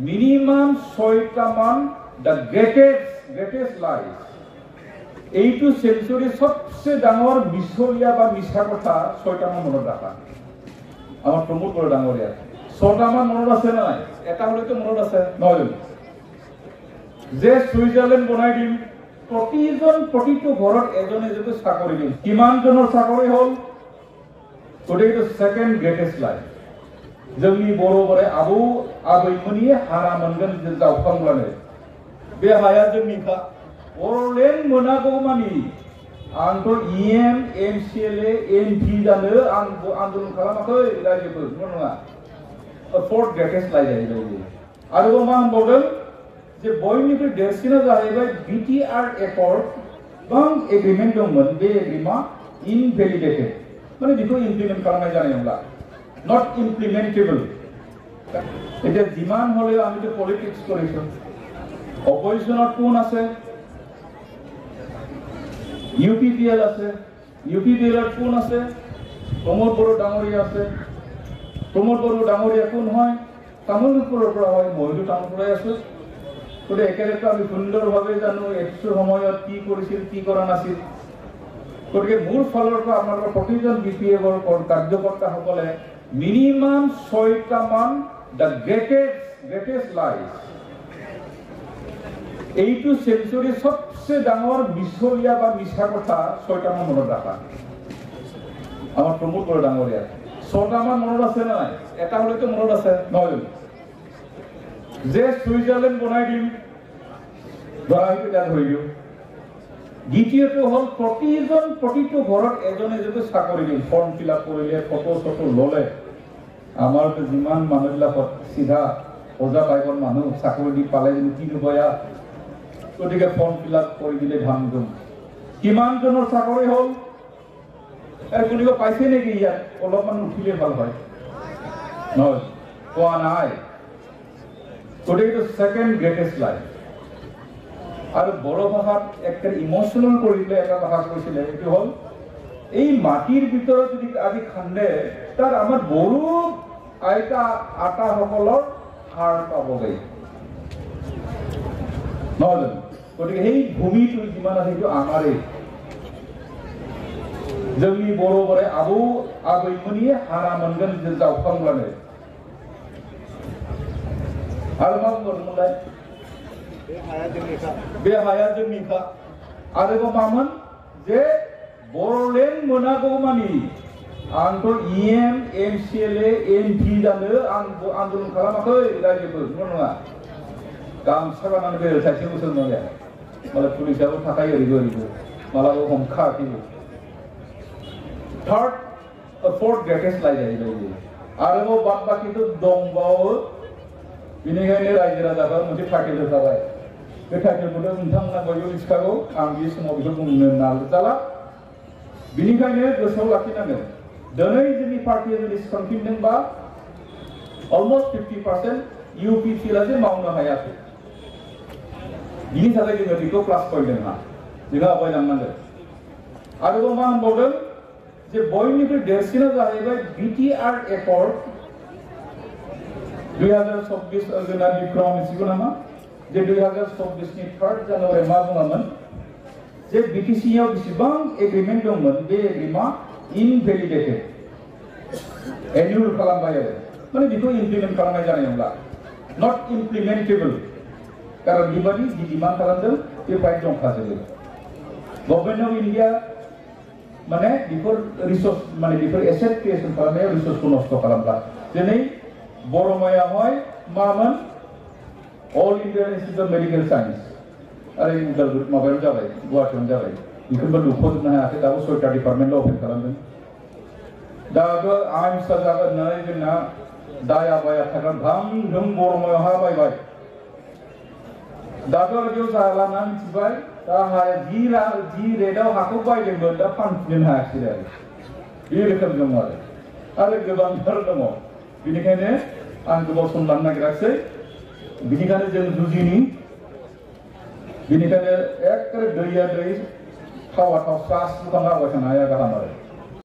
minimum 6টা মান the greatest lies এইটো সেঞ্চুৰি সবচেয়ে ডাঙৰ মিছলীয়া বা মিছা কথা 6টা মান মনত ৰাখা আমাৰ প্ৰমোদ বড়ো ডাঙৰীয়া 6টা মান মনত আছে নাই এটা হলেতো মনত আছে নহয় যে সুইজাৰলেণ্ড বনাই দিম প্ৰতিটো ঘৰত এজন এজনে চাকৰি দিম কিমান জনৰ চাকৰি হ'ল গতিকে সেকেন্ড গ্রেটেস্ট লাইফ जोंनि बर'फोरा आबैमोननि हारा मोनगोन जावखांब्लानो बे हाया जोंनिखा बर'लेण्ड मोनागौ मानि आंथ' EM MCLA MP जानो आं आन्दोलन खालामाखै रायजोफोर नङा फोर्थ ग्रेटेस्ट लाइफ जाहैबाय आरोबाव मा होनबावदों जे बयनिख्रुइ देरसिना जाहैबाय BTR एकर्ड गोबां एग्रिमेन्ट दंमोन बे एग्रिमेन्टआ इनभेलिडेटेड माने बेखौ इमप्लिमेन्ट खालामनाय जानाय नंला नट इमप्लिमेन्टेबल এটা যিমান হলেও আমি তো পলিটিক্স কৰিছো অপজিশনত কোন আছে UPPL আছে UPPL এৰ কোন আছে প্ৰমোদ বড়ো ডাঙৰীয়া আছে প্ৰমোদ বড়ো ডাঙৰীয়া কোন হয় তামুলপুৰৰ পৰা হয় মইতো তামুলপুৰাই আছো গতিকে একেলগে আমি সুন্দৰভাৱে জানো একটু সময়ত কি কৰিছিল কি কৰা নাছিল গতিকে মূল ফালৰ পৰা আপোনালোকৰ প্ৰতিজন BPF ৰ কাৰ্যকৰ্তাসকলে মিনিমাম 6টা মান দ্য গ্ৰেটেস্ট লাইজ এইটো সেঞ্চুৰি সবচেয়ে ডাঙৰ মিছলীয়া বা মিছা কথা 6টা মান মনত ৰাখা আমাৰ প্ৰমোদ বড়ো ডাঙৰীয়া 6টা মান মনত আছে নাই এটা হলেতো মনত আছে নহয় যে সুইজাৰলেণ্ড বনাই দিম ধৰাইটো তাত হৈ দিওঁ দ্বিতীয়টো হ'ল প্ৰতিটো ঘৰত এজন এজনে চাকৰি দিম ফৰ্ম ফিল আপ কৰিলে ফটো ল'লে আমাৰ যিমান মানুহবিলাকত চিধা পজা টাইপৰ মানুহ চাকৰি দি পালে যদি কি নবয়া গতিকে ফৰ্ম ফিল আপ কৰি দিলে ধান দিম কিমান জনৰ চাকৰি হ'ল আৰু কোনোবা পাইছে নেকি ইয়াত অলপমান উঠিলে ভাল হয় নহয় পোৱা নাই গতিকে সেকেন্ড গ্ৰেটেস্ট লাইফ আৰু বড় ভাষাত একটা ইমোশনাল কৰিলে এটা ভাষা কৈছিলে এটো হল এই মাটিৰ ভিতৰত যদি আজি খান্দে তাৰ আমাৰ বড়ো আইতা আটা সকলৰ হাড় পাবগৈ নহয় গতিকে এই ভূমিটো যিমান আছে সেইটো আমাৰে जोंनि बर'फोरा आबैमोननि हारा मोनगोन जावखांब्लानो आरो मा बुंबावदोंमोनलाय बे हाया जोंनिखा आरोबाव मामोन जे बर'लेण्ड मोनागौ मानि आंथ' EM MCLA MP जानो आं आन्दोलन खालामाखै रायजोफोर नङा गामसा गाननानै बे साइसे बोसोर नङा मालाय पुलिसाबो थाखायो ओरैबो मालाबा हमखाखैबो थर्ड फोर्थ ग्रेटेस्ट लाइफ जाहैबाय आरोबाव बाद बाखिथ' दंबावो बेनिखायनो रायजो राजाफ्रा मोनसे टाइटेल होखाबाय बे टाइटेलखौथ' नोंथांमोना बयबो मिथिखागौ आं बे समाव बेखौ बुंनो नाजाला बेनिखायनो गोसोआव लाखिनांगोन दिनै जोंनि पार्टिया जुदि सोंफिनदोंबा अलमस्ट 50% UPPLआसो मावनो हायाखै बिनि थाखाय जोङो बेखौ प्लास पइन्ट होना जोङो आवगायलांनांगोन आरोबाव मा होनबावदों जे बयनिख्रुइ देरसिना जाहैबाय BTR एकर्ड 2024 जोंना बिक्रम मिथिगौ नामा जे 2024 नि 3 जानुवारि मा बुङामोन जे BTC आव बेसेबां एग्रिमेन्ट दंमोन बे एग्रिमेन्टआ इनभेलिडेटेड एन्युल खालामबाय आरो माने बेखौ इमप्लिमेन्ट खालामनाय जानाय नंला नट इमप्लिमेन्टेबल कारण बेबादि जि डिमान्ड खालामदों बे प्राय दंखाजोबो गभर्नमेन्ट अफ इन्डिया माने बेफोर रिसोर्स माने बेफोर एसेट क्रिएशन खालामनायाव रिसोर्सखौ नष्ट खालामला दिनै बरमायावहाय मामोन अल India institute of medical science आरो उदालगुरि माबायाव जाबाय गुवाहाटीयाव जाबाय बेखौबो लुख'जोबनो हायाखै दाबो 6टा डिपार्टमेन्टल' अपेन खालामदों दाबो आइमसा जागोन होननानै जोंना दाया बाया थागोन धाम धुम बरमायाव हा बायबाय दाबो बेयाव जाला ना मिथिबाय दा हाया जि रेटआव हाखौ बायदोंमोन दा फानफिननो हायाखै आरो बे रोखोम दङ आरो गोबांथार दङ बेनिखायनो आं गोबाव सम लानो नागिराखै बेनिखायनो जों जुजिनि बेनिखायनो एकेबारे दैया दै थावा थाव स्रास बुखांना आवगाय थानो हाया गाहाम आरो